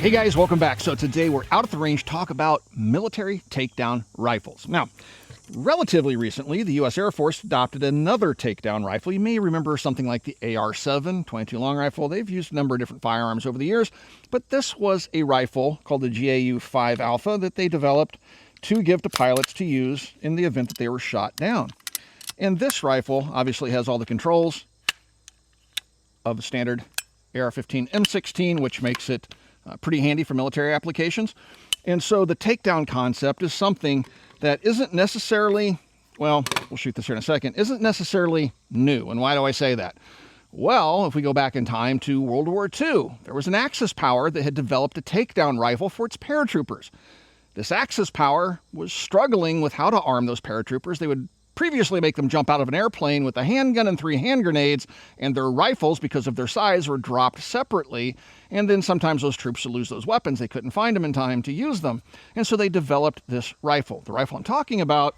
Hey guys, welcome back. So today we're out at the range to talk about military takedown rifles. Now, relatively recently, the US Air Force adopted another takedown rifle. You may remember something like the AR-7 22 long rifle. They've used a number of different firearms over the years, but this was a rifle called the GAU 5 Alpha that they developed to give to pilots to use in the event that they were shot down. And this rifle obviously has all the controls of the standard AR-15 M16, which makes it pretty handy for military applications. And so the takedown concept is something that isn't necessarily, well, we'll shoot this here in a second, isn't necessarily new. And why do I say that? Well, if we go back in time to World War II, there was an Axis power that had developed a takedown rifle for its paratroopers. This Axis power was struggling with how to arm those paratroopers. They would previously make them jump out of an airplane with a handgun and 3 hand grenades, and their rifles, because of their size, were dropped separately. And then sometimes those troops would lose those weapons. They couldn't find them in time to use them. And so they developed this rifle. The rifle I'm talking about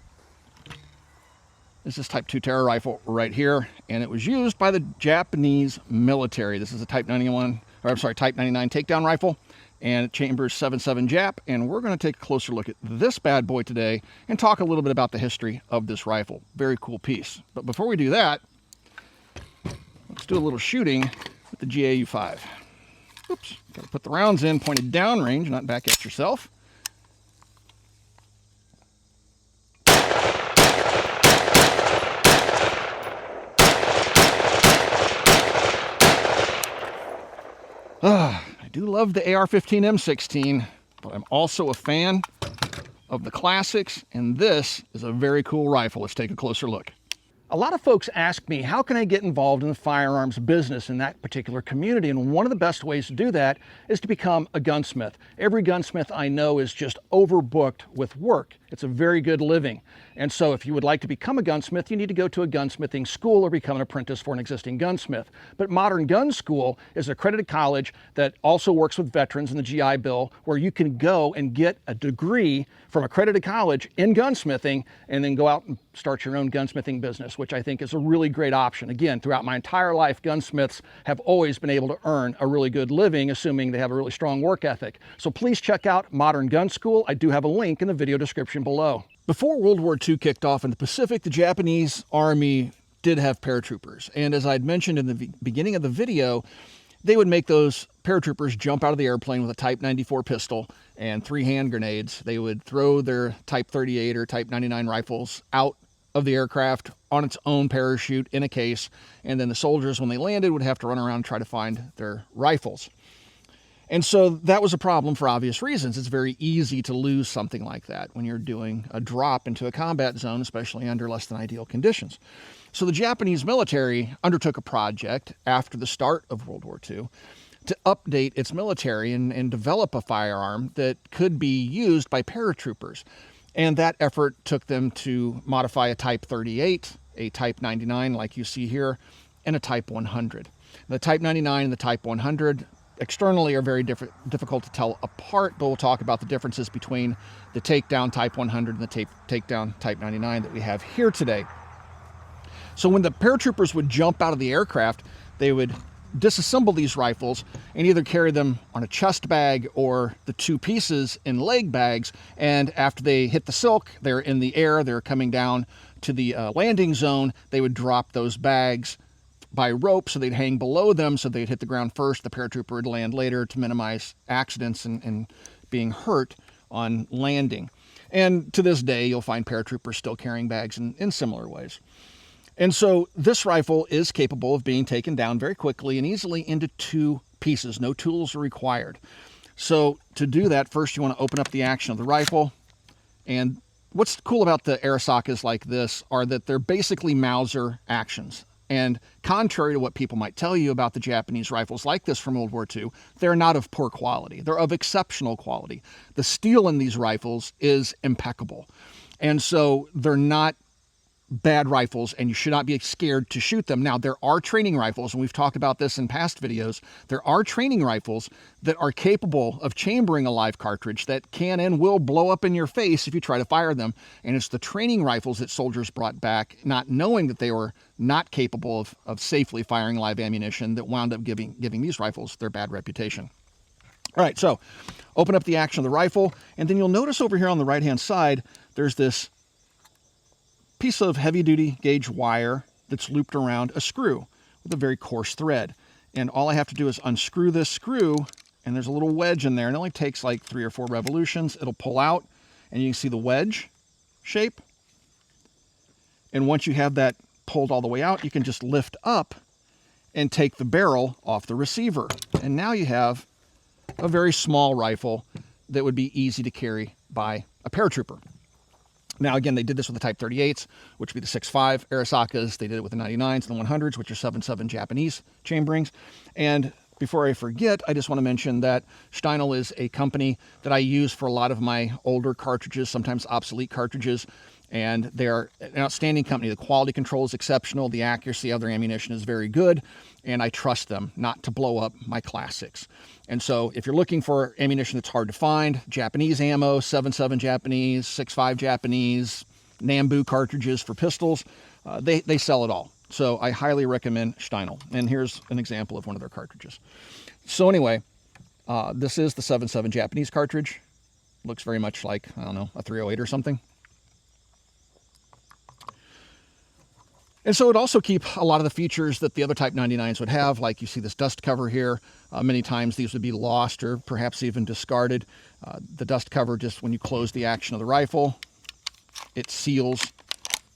is this Type 2 Terror rifle right here, and it was used by the Japanese military. This is a Type 99 takedown rifle, and it chambers 7.7 Jap, and we're going to take a closer look at this bad boy today and talk a little bit about the history of this rifle. Very cool piece. But before we do that, let's do a little shooting with the GAU 5. Oops, got to put the rounds in pointed downrange, not back at yourself. I do love the AR-15 M16, but I'm also a fan of the classics, and this is a very cool rifle. Let's take a closer look. A lot of folks ask me, how can I get involved in the firearms business in that particular community? And one of the best ways to do that is to become a gunsmith. Every gunsmith I know is just overbooked with work. It's a very good living. And so if you would like to become a gunsmith, you need to go to a gunsmithing school or become an apprentice for an existing gunsmith. But Modern Gun School is an accredited college that also works with veterans in the GI Bill, where you can go and get a degree from accredited college in gunsmithing and then go out and start your own gunsmithing business, which I think is a really great option. Again, throughout my entire life, gunsmiths have always been able to earn a really good living, assuming they have a really strong work ethic. So please check out Modern Gun School. I do have a link in the video description below. Before World War II kicked off in the Pacific, the Japanese Army did have paratroopers. And as I'd mentioned in the beginning of the video, they would make those paratroopers jump out of the airplane with a Type 94 pistol and 3 hand grenades. They would throw their Type 38 or Type 99 rifles out of the aircraft on its own parachute in a case. And then the soldiers, when they landed, would have to run around and try to find their rifles. And so that was a problem for obvious reasons. It's very easy to lose something like that when you're doing a drop into a combat zone, especially under less than ideal conditions. So the Japanese military undertook a project after the start of World War II to update its military and develop a firearm that could be used by paratroopers. And that effort took them to modify a Type 38, a Type 99 like you see here, and a Type 100. The Type 99 and the Type 100 externally are very difficult to tell apart, but we'll talk about the differences between the takedown Type 100 and the takedown Type 99 that we have here today. So when the paratroopers would jump out of the aircraft, they would disassemble these rifles and either carry them on a chest bag or the 2 pieces in leg bags. And after they hit the silk, they're in the air, they're coming down to the landing zone, they would drop those bags by rope, so they'd hang below them, so they'd hit the ground first. The paratrooper would land later to minimize accidents and being hurt on landing. And to this day, you'll find paratroopers still carrying bags in similar ways. And so this rifle is capable of being taken down very quickly and easily into 2 pieces. No tools are required. So to do that, first you want to open up the action of the rifle. And what's cool about the Arisakas like this are that they're basically Mauser actions. And contrary to what people might tell you about the Japanese rifles like this from World War II, they're not of poor quality. They're of exceptional quality. The steel in these rifles is impeccable. And so they're not bad rifles, and you should not be scared to shoot them. Now, there are training rifles, and we've talked about this in past videos. There are training rifles that are capable of chambering a live cartridge that can and will blow up in your face if you try to fire them. And it's the training rifles that soldiers brought back, not knowing that they were not capable of safely firing live ammunition, that wound up giving these rifles their bad reputation. All right, so open up the action of the rifle, and then you'll notice over here on the right-hand side, there's this piece of heavy-duty gauge wire that's looped around a screw with a very coarse thread. And all I have to do is unscrew this screw, and there's a little wedge in there, and it only takes like 3 or 4 revolutions. It'll pull out, and you can see the wedge shape. And once you have that pulled all the way out, you can just lift up and take the barrel off the receiver. And now you have a very small rifle that would be easy to carry by a paratrooper. Now, again, they did this with the Type 38s, which would be the 6.5 Arisakas. They did it with the 99s and the 100s, which are 7.7 Japanese chamberings. And before I forget, I just want to mention that Steinel is a company that I use for a lot of my older cartridges, sometimes obsolete cartridges. And they're an outstanding company. The quality control is exceptional. The accuracy of their ammunition is very good. And I trust them not to blow up my classics. And so if you're looking for ammunition that's hard to find, Japanese ammo, 7.7 Japanese, 6.5 Japanese, Nambu cartridges for pistols, they sell it all. So I highly recommend Steinel. And here's an example of one of their cartridges. So anyway, this is the 7.7 Japanese cartridge. Looks very much like, I don't know, a 308 or something. And so it also keep a lot of the features that the other Type 99s would have, like you see this dust cover here. Many times these would be lost or perhaps even discarded. The dust cover, just when you close the action of the rifle, it seals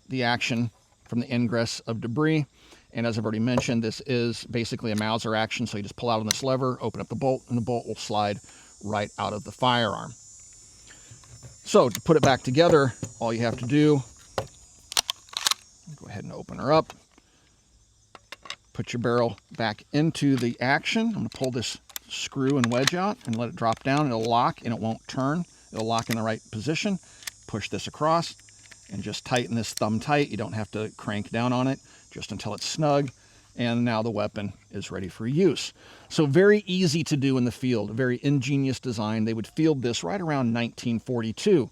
the action from the ingress of debris. And as I've already mentioned, this is basically a Mauser action. So you just pull out on this lever, open up the bolt, and the bolt will slide right out of the firearm. So to put it back together, all you have to do, go ahead and open her up. Put your barrel back into the action. I'm going to pull this screw and wedge out and let it drop down. It'll lock and it won't turn. It'll lock in the right position. Push this across and just tighten this thumb tight. You don't have to crank down on it just until it's snug. And now the weapon is ready for use. So very easy to do in the field, a very ingenious design. They would field this right around 1942.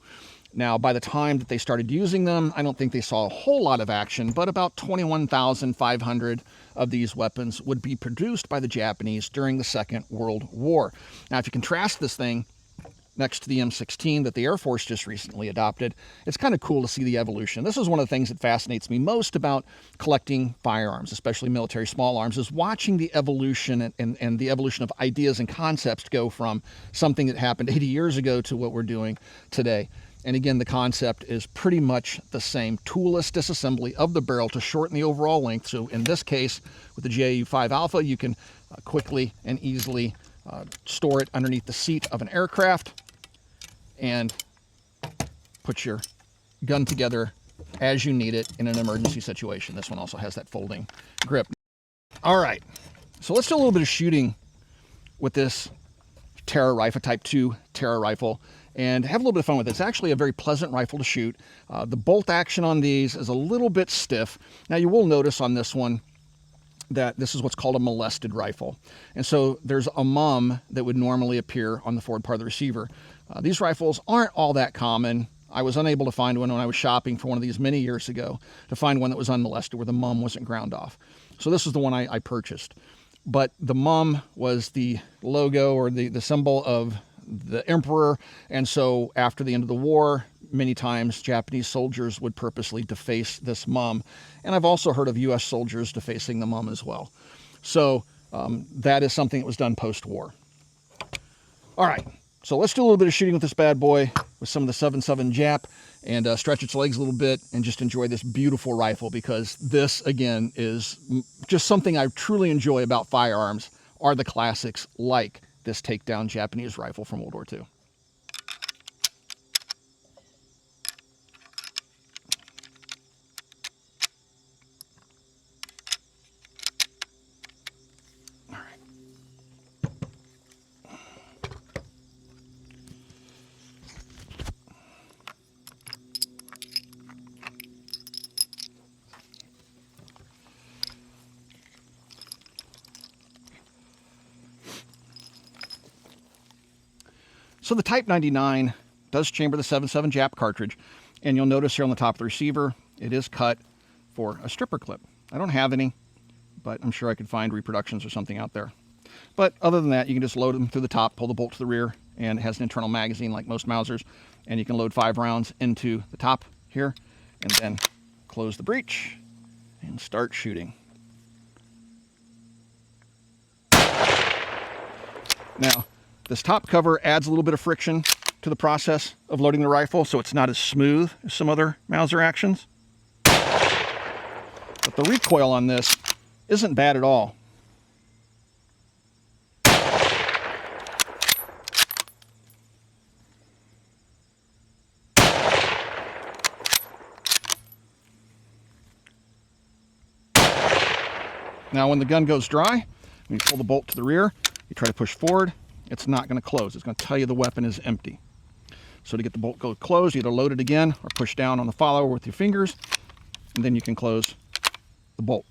Now, by the time that they started using them, I don't think they saw a whole lot of action, but about 21,500 of these weapons would be produced by the Japanese during the Second World War. Now, if you contrast this thing next to the M16 that the Air Force just recently adopted, it's kind of cool to see the evolution. This is one of the things that fascinates me most about collecting firearms, especially military small arms, is watching the evolution and the evolution of ideas and concepts go from something that happened 80 years ago to what we're doing today. And again, the concept is pretty much the same. Toolless disassembly of the barrel to shorten the overall length. So in this case, with the GAU 5 Alpha, you can quickly and easily store it underneath the seat of an aircraft and put your gun together as you need it in an emergency situation. This one also has that folding grip. All right, so let's do a little bit of shooting with this Terra rifle, Type 2 Terra rifle, and have a little bit of fun with it. It's actually a very pleasant rifle to shoot. The bolt action on these is a little bit stiff. Now you will notice on this one that this is what's called a molested rifle. And so there's a mum that would normally appear on the forward part of the receiver. These rifles aren't all that common. I was unable to find one when I was shopping for one of these many years ago, to find one that was unmolested where the mum wasn't ground off. So this is the one I purchased. But the mum was the logo or the symbol of the emperor. And so after the end of the war, many times Japanese soldiers would purposely deface this mum. And I've also heard of US soldiers defacing the mum as well. So that is something that was done post-war. All right, so let's do a little bit of shooting with this bad boy with some of the 7.7 Jap and stretch its legs a little bit and just enjoy this beautiful rifle, because this, again, is just something I truly enjoy about firearms, are the classics like this Takedown Japanese rifle from World War II. So the Type 99 does chamber the 7.7 Jap cartridge, and you'll notice here on the top of the receiver, it is cut for a stripper clip. I don't have any, but I'm sure I could find reproductions or something out there. But other than that, you can just load them through the top, pull the bolt to the rear, and it has an internal magazine like most Mausers. And you can load 5 rounds into the top here, and then close the breech and start shooting. Now, this top cover adds a little bit of friction to the process of loading the rifle, so it's not as smooth as some other Mauser actions. But the recoil on this isn't bad at all. Now when the gun goes dry, when you pull the bolt to the rear, you try to push forward, it's not going to close. It's going to tell you the weapon is empty. So to get the bolt go closed, you either load it again or push down on the follower with your fingers, and then you can close the bolt.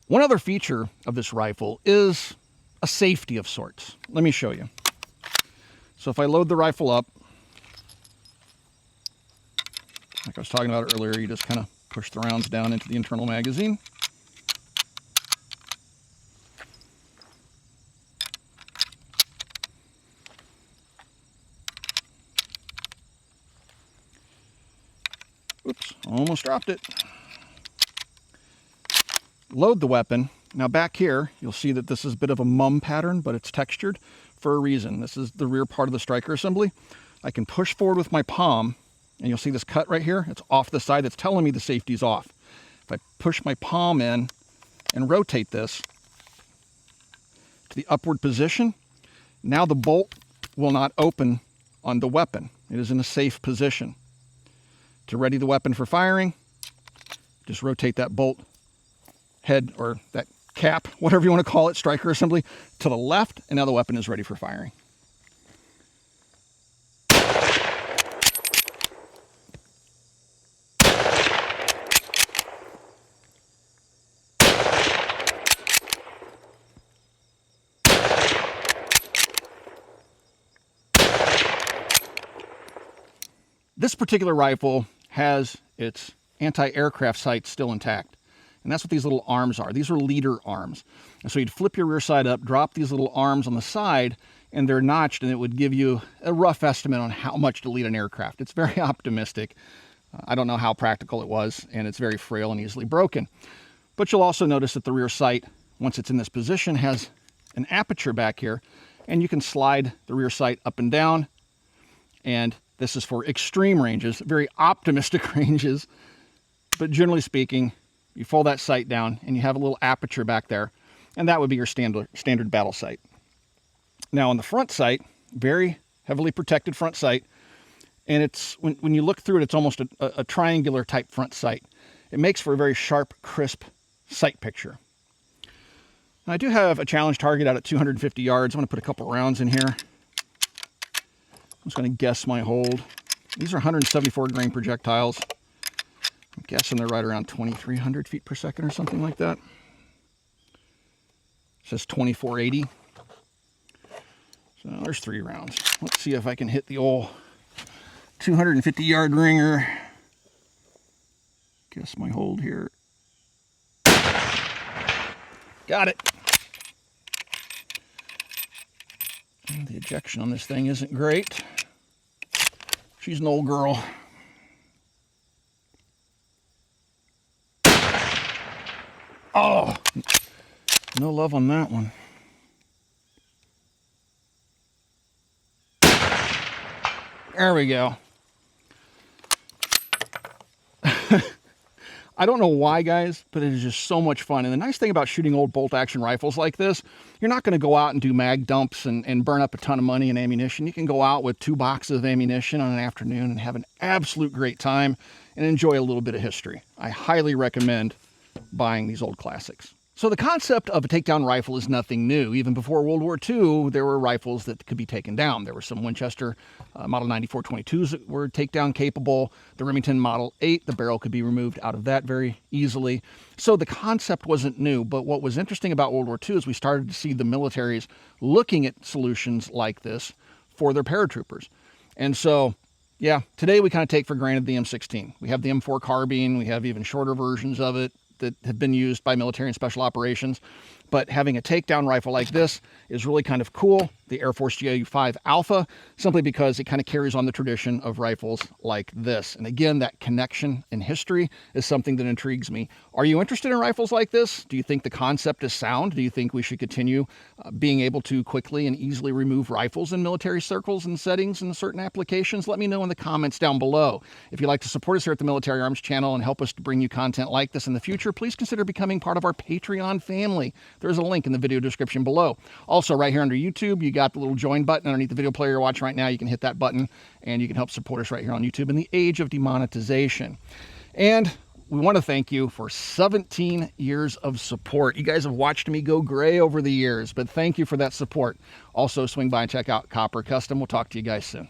One other feature of this rifle is a safety of sorts. Let me show you. So if I load the rifle up, like I was talking about earlier, you just kind of push the rounds down into the internal magazine. Oops, almost dropped it. Load the weapon. Now back here, you'll see that this is a bit of a mum pattern, but it's textured for a reason. This is the rear part of the striker assembly. I can push forward with my palm, and you'll see this cut right here. It's off the side. That's telling me the safety's off. If I push my palm in and rotate this to the upward position, now the bolt will not open on the weapon. It is in a safe position. To ready the weapon for firing, just rotate that bolt head, or that cap, whatever you want to call it, striker assembly, to the left, and now the weapon is ready for firing. This particular rifle has its anti-aircraft sights still intact. And that's what these little arms are. These are leader arms. And so you'd flip your rear side up, drop these little arms on the side, and they're notched, and it would give you a rough estimate on how much to lead an aircraft. It's very optimistic. I don't know how practical it was, and it's very frail and easily broken. But you'll also notice that the rear sight, once it's in this position, has an aperture back here, and you can slide the rear sight up and down. And this is for extreme ranges, very optimistic ranges. But generally speaking, you fold that sight down and you have a little aperture back there, and that would be your standard battle sight. Now on the front sight, very heavily protected front sight, and it's when you look through it, it's almost a triangular type front sight. It makes for a very sharp, crisp sight picture. Now, I do have a challenge target out at 250 yards. I'm going to put a couple rounds in here. I'm just going to guess my hold. These are 174 grain projectiles. I'm guessing they're right around 2,300 feet per second or something like that. It says 2480. So there's 3 rounds. Let's see if I can hit the old 250 yard ringer. Guess my hold here. Got it. And the ejection on this thing isn't great. She's an old girl. Oh, no love on that one. There we go. I don't know why, guys, but it is just so much fun. And the nice thing about shooting old bolt-action rifles like this, you're not going to go out and do mag dumps and burn up a ton of money in ammunition. You can go out with 2 boxes of ammunition on an afternoon and have an absolute great time and enjoy a little bit of history. I highly recommend buying these old classics. So the concept of a takedown rifle is nothing new. Even before World War II, there were rifles that could be taken down. There were some Winchester Model 9422s that were takedown capable. The Remington Model 8, the barrel could be removed out of that very easily. So the concept wasn't new, but what was interesting about World War II is we started to see the militaries looking at solutions like this for their paratroopers. And so, yeah, today we kind of take for granted the M16. We have the M4 carbine, we have even shorter versions of it that have been used by military and special operations. but having a takedown rifle like this is really kind of cool. The Air Force GAU 5 Alpha, simply because it kind of carries on the tradition of rifles like this. And again, that connection in history is something that intrigues me. Are you interested in rifles like this? Do you think the concept is sound? Do you think we should continue being able to quickly and easily remove rifles in military circles and settings and certain applications? Let me know in the comments down below. If you'd like to support us here at the Military Arms channel and help us to bring you content like this in the future, please consider becoming part of our Patreon family. There's a link in the video description below. Also, right here under YouTube, you got the little join button underneath the video player you're watching right now. You can hit that button and you can help support us right here on YouTube in the age of demonetization. And we want to thank you for 17 years of support. You guys have watched me go gray over the years, but thank you for that support. Also, swing by and check out Copper Custom. We'll talk to you guys soon.